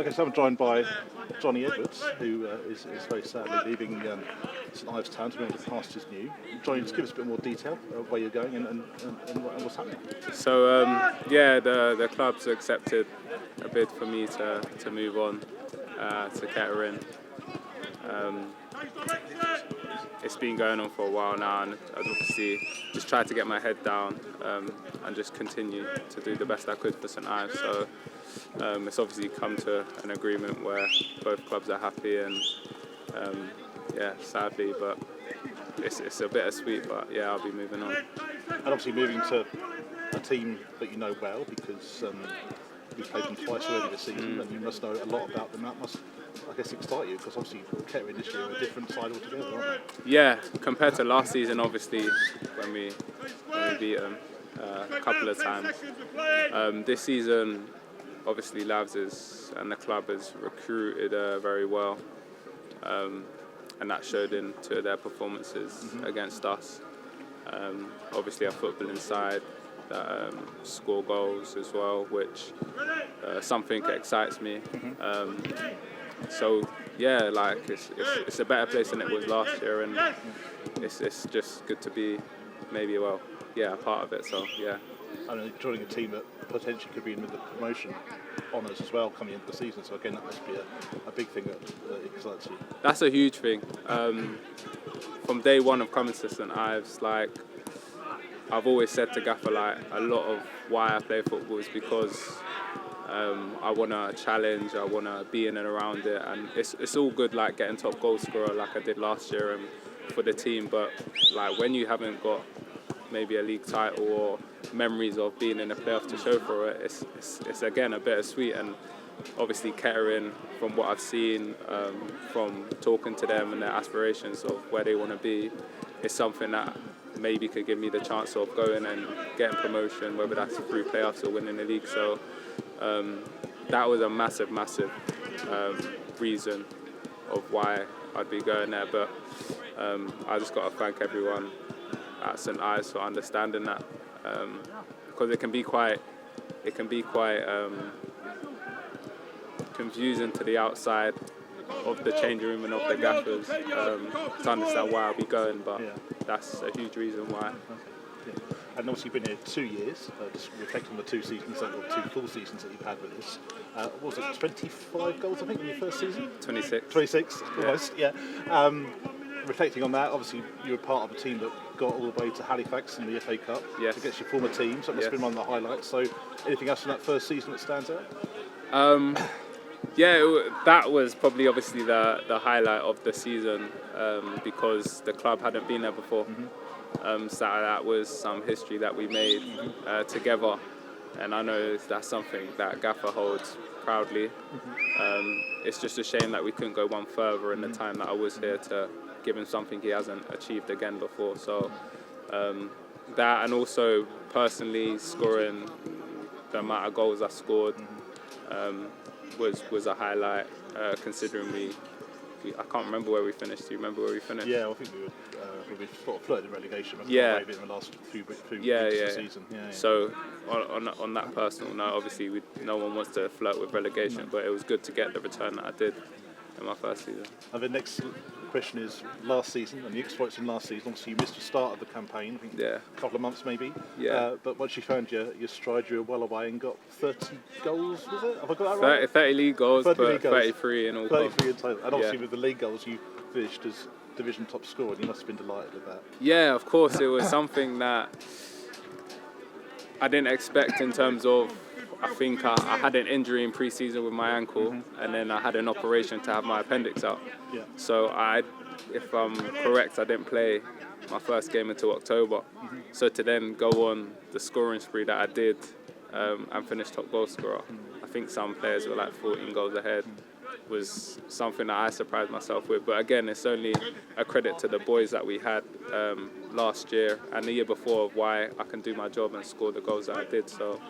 Okay, so I'm joined by Jonny Edwards, who is very sadly leaving St Ives Town to go into the pastures new. Jonny, just give us a bit more detail of where you're going and what's happening. So the club's accepted a bid for me to move on to Kettering. It's been going on for a while now, and I've obviously just tried to get my head down and just continue to do the best I could for St Ives. So it's obviously come to an agreement where both clubs are happy, and sadly, but it's a bittersweet. But yeah, I'll be moving on. And obviously moving to a team that you know well, because you've played them twice already this season, and you must know a lot about them. That must, I guess, excite you, because obviously Kettering this year are a different side altogether, aren't they? Yeah, compared to last season, obviously, when we beat them a couple of times. This season, obviously, Lavs and the club has recruited very well, and that showed in two of their performances against us. Obviously, our football inside that score goals as well, which something excites me. So yeah, like it's a better place than it was last year, and it's just good to be a part of it. So yeah. And joining a team that potentially could be in with the promotion honours as well coming into the season. So again, that must be a big thing that excites you. That's a huge thing. From day one of coming to St Ives, like I've always said to Gaffer, like a lot of why I play football is because I want to challenge, I want to be in and around it, and it's all good like getting top goal scorer like I did last year and for the team, but like when you haven't got maybe a league title or memories of being in a playoff to show for it, it's again a bittersweet. And obviously Kettering, from what I've seen, from talking to them and their aspirations of where they want to be, is something that maybe could give me the chance of going and getting promotion, whether that's through playoffs or winning the league. So that was a massive reason of why I'd be going there. But I just got to thank everyone at St Ives for understanding that, because it can be quite confusing to the outside of the changing room and of the gaffers to understand why I'll be going, but that's a huge reason why. Yeah. And obviously you've been here 2 years, just reflecting on the 2 seasons, or 2 full seasons that you've had with us. What was it, 25 goals I think in your first season? 26. 26, almost, yeah. Reflecting on that, obviously you were part of a team that got all the way to Halifax in the FA Cup against your former team, so that must have been one of the highlights. So anything else from that first season that stands out? That was probably obviously the highlight of the season, because the club hadn't been there before. So that was some history that we made together, and I know that's something that Gaffer holds proudly. It's just a shame that we couldn't go one further in the time that I was here to give him something he hasn't achieved again before. So that, and also personally scoring the amount of goals I scored was a highlight, considering I can't remember where we finished. Do you remember where we finished? Yeah, I think we sort of flirted relegation. In the last few weeks of the season. Yeah. So on that personal note, obviously no one wants to flirt with relegation, but it was good to get the return that I did in my first season. And the next question is last season and the exploits from last season. Obviously you missed the start of the campaign, I think a couple of months maybe. But once you found your stride, you were well away and got 30 goals, was it? Have I got that right? 30 league goals, 33 in all. 33 in total. And obviously with the league goals you finished as division top scorer, and you must have been delighted with that. Yeah, of course. It was something that I didn't expect in terms of, I think I had an injury in pre-season with my ankle, and then I had an operation to have my appendix out. Yeah. So if I'm correct, I didn't play my first game until October. So to then go on the scoring spree that I did and finish top goal scorer, I think some players were like 14 goals ahead, was something that I surprised myself with. But again, it's only a credit to the boys that we had last year and the year before of why I can do my job and score the goals that I did. So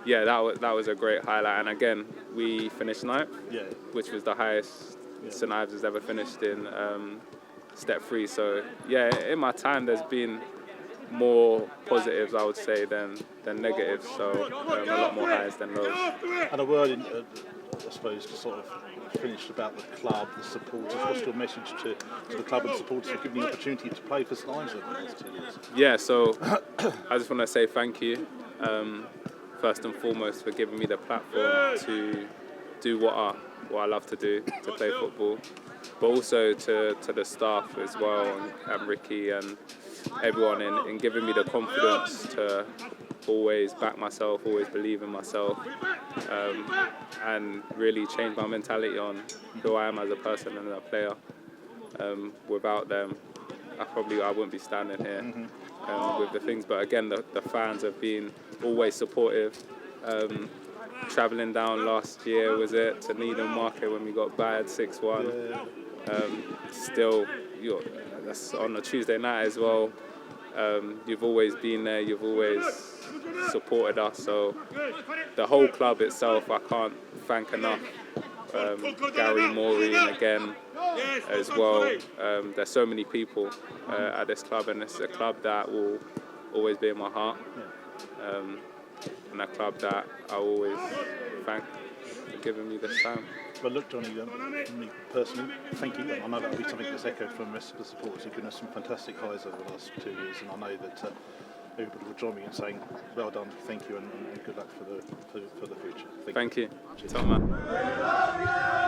yeah, that was a great highlight. And again, we finished 9th, which was the highest St Ives has ever finished in Step 3. So yeah, in my time there's been more positives, I would say, than negatives. So a lot more highs than lows. And a word I suppose, to sort of finish about the club, the supporters. What's your message to the club and supporters for giving the opportunity to play for St Ives over the last 2 years? Yeah, so I just want to say thank you, first and foremost, for giving me the platform to do what I love to do, to play football, but also to the staff as well, and Ricky and everyone in giving me the confidence to always back myself, always believe in myself, and really change my mentality on who I am as a person and a player. Without them, I wouldn't be standing here with the things. But again, the fans have been always supportive. Travelling down last year, was it, to Needham Market when we got battered 6-1. Still, that's on a Tuesday night as well. You've always been there, you've always supported us. So the whole club itself, I can't thank enough. Gary, Maureen again as well. There's so many people at this club, and it's a club that will always be in my heart. And a club that I always thank for giving me this time. Well, look, Jonny, me personally, thank you. I know that'll be something that's echoed from the rest of the supporters. You've given us some fantastic highs over the last 2 years, and I know that everybody will join me in saying, well done, thank you, and good luck for the future. Thank you. Cheers. Top man.